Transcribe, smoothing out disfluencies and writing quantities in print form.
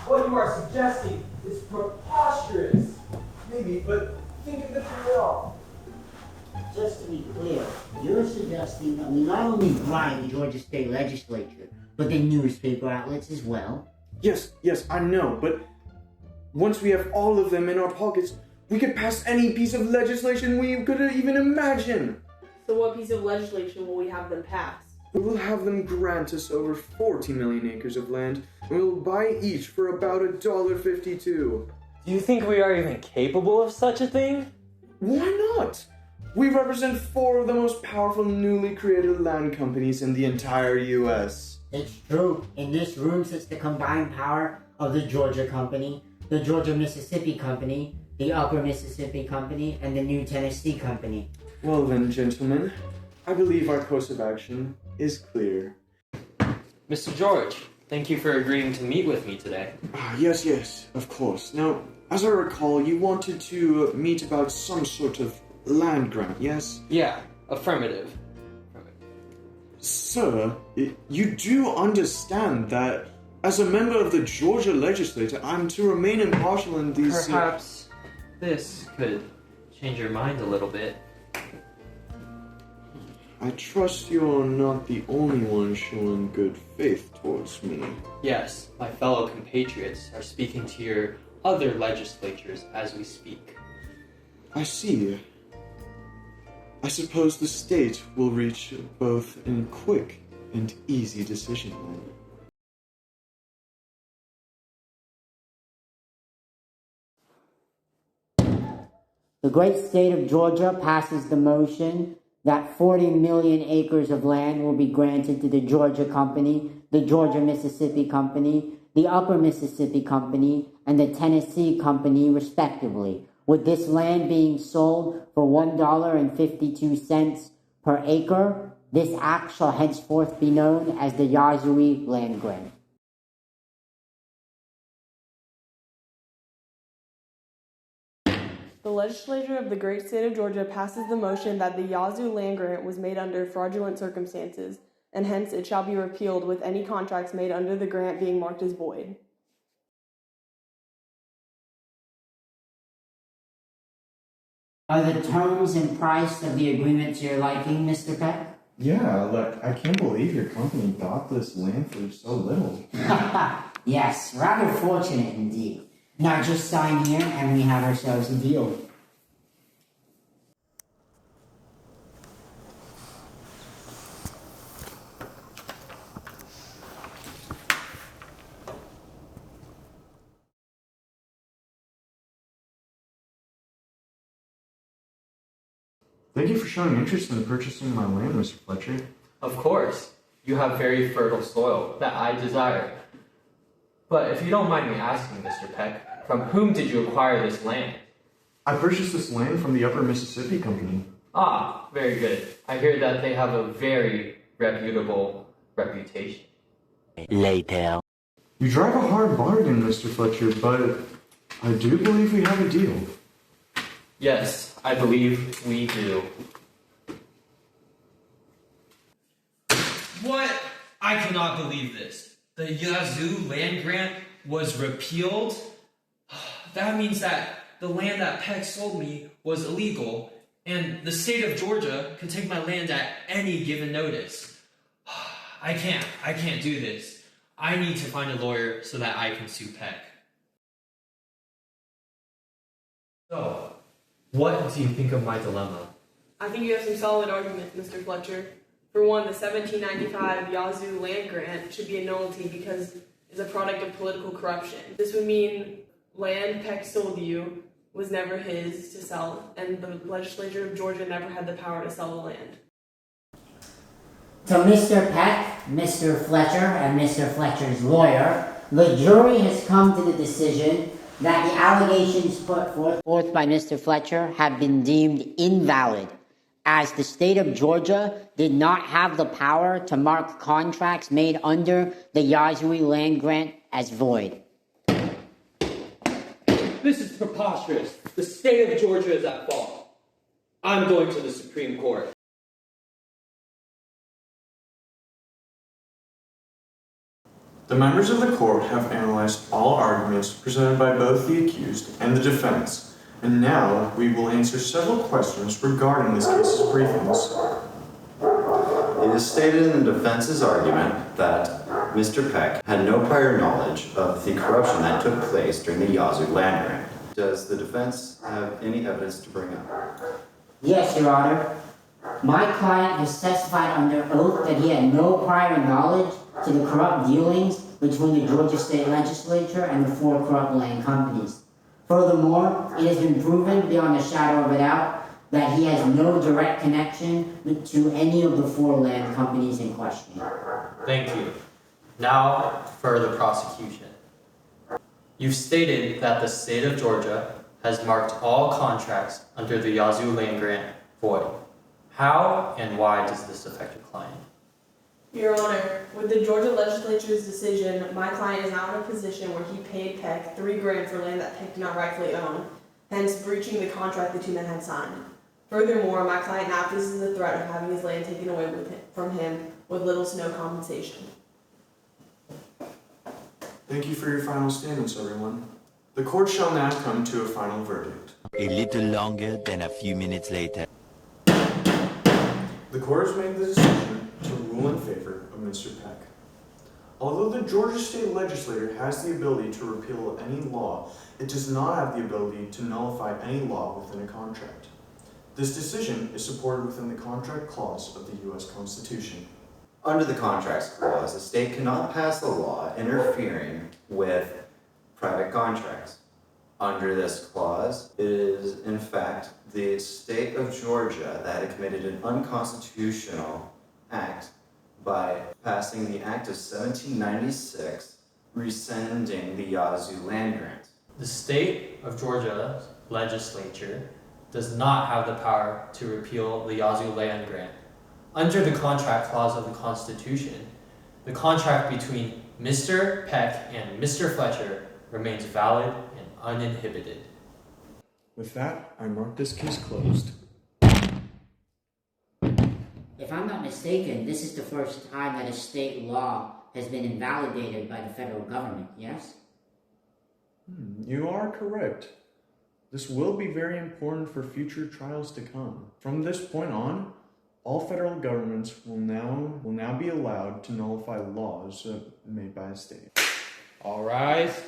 What you are suggesting is preposterous. Maybe, but think of the trade-off. Just to be clear, you're suggesting that we not only bribe the Georgia State Legislature, but the newspaper outlets as well? Yes, I know, but once we have all of them in our pockets, we could pass any piece of legislation we could even imagine. So what piece of legislation will we have them pass? We will have them grant us over 40 million acres of land, and we will buy each for about $1.52. Do you think we are even capable of such a thing? Why not? We represent 4 of the most powerful newly created land companies in the entire U.S. It's true. In this room sits the combined power of the Georgia Company, the Georgia-Mississippi Company, the Upper Mississippi Company, and the New Tennessee Company. Well then, gentlemen, I believe our course of action is clear. Mr. George, thank you for agreeing to meet with me today. Yes, of course. Now, as I recall, you wanted to meet about some sort of land grant, yes? Yeah, affirmative. Sir, you do understand that as a member of the Georgia legislature, I'm to remain impartial in these... Perhaps this could change your mind a little bit. I trust you're not the only one showing good faith towards me. Yes, my fellow compatriots are speaking to your other legislatures as we speak. I see. I suppose the state will reach both a quick and easy decision then. The great state of Georgia passes the motion that 40 million acres of land will be granted to the Georgia Company, the Georgia-Mississippi Company, the Upper Mississippi Company, and the Tennessee Company, respectively, with this land being sold for $1.52 per acre. This act shall henceforth be known as the Yazoo Land Grant. The legislature of the great state of Georgia passes the motion that the Yazoo land grant was made under fraudulent circumstances, and hence it shall be repealed, with any contracts made under the grant being marked as void. Are the terms and price of the agreement to your liking, Mr. Peck? Yeah, look, I can't believe your company bought this land for so little. Yes, rather fortunate indeed. Now just sign here and we have ourselves a deal. Thank you for showing interest in purchasing my land, Mr. Fletcher. Of course, you have very fertile soil that I desire. But if you don't mind me asking, Mr. Peck, from whom did you acquire this land? I purchased this land from the Upper Mississippi Company. Ah, very good. I hear that they have a very reputable reputation. Later. You drive a hard bargain, Mr. Fletcher, but I do believe we have a deal. Yes, I believe we do. What? I cannot believe this. The Yazoo land grant was repealed? That means that the land that Peck sold me was illegal, and the state of Georgia could take my land at any given notice. I can't do this. I need to find a lawyer so that I can sue Peck. So, what do you think of my dilemma? I think you have some solid arguments, Mr. Fletcher. For one, the 1795 Yazoo land grant should be a nullity because it's a product of political corruption. This would mean land Peck sold you was never his to sell, and the legislature of Georgia never had the power to sell the land. To Mr. Peck, Mr. Fletcher, and Mr. Fletcher's lawyer, the jury has come to the decision that the allegations put forth by Mr. Fletcher have been deemed invalid, as the state of Georgia did not have the power to mark contracts made under the Yazoo land grant as void. This is preposterous. The state of Georgia is at fault. I'm going to the Supreme Court. The members of the court have analyzed all arguments presented by both the accused and the defense, and now we will answer several questions regarding this case's briefings. It is stated in the defense's argument that Mr. Peck had no prior knowledge of the corruption that took place during the Yazoo land grant. Does the defense have any evidence to bring up? Yes, Your Honor. My client has testified under oath that he had no prior knowledge to the corrupt dealings between the Georgia State Legislature and the 4 corrupt land companies. Furthermore, it has been proven beyond a shadow of a doubt that he has no direct connection to any of the 4 land companies in question. Thank you. Now for the prosecution. You've stated that the state of Georgia has marked all contracts under the Yazoo land grant void. How and why does this affect your client? Your Honor, with the Georgia Legislature's decision, my client is now in a position where he paid Peck $3 grand for land that Peck did not rightfully own, hence breaching the contract the 2 men had signed. Furthermore, my client now faces the threat of having his land taken away from him with little to no compensation. Thank you for your final statements, everyone. The court shall now come to a final verdict. A little longer than a few minutes later. The court has made the decision to rule in favor of Mr. Peck. Although the Georgia State Legislature has the ability to repeal any law, it does not have the ability to nullify any law within a contract. This decision is supported within the contract clause of the U.S. Constitution. Under the Contracts Clause, the state cannot pass a law interfering with private contracts. Under this clause, it is in fact the state of Georgia that had committed an unconstitutional act by passing the Act of 1796, rescinding the Yazoo land grant. The state of Georgia legislature does not have the power to repeal the Yazoo land grant. Under the contract clause of the Constitution, the contract between Mr. Peck and Mr. Fletcher remains valid and uninhibited. With that, I mark this case closed. If I'm not mistaken, this is the first time that a state law has been invalidated by the federal government, yes? You are correct. This will be very important for future trials to come. From this point on, all federal governments will now be allowed to nullify laws made by a state. All rise.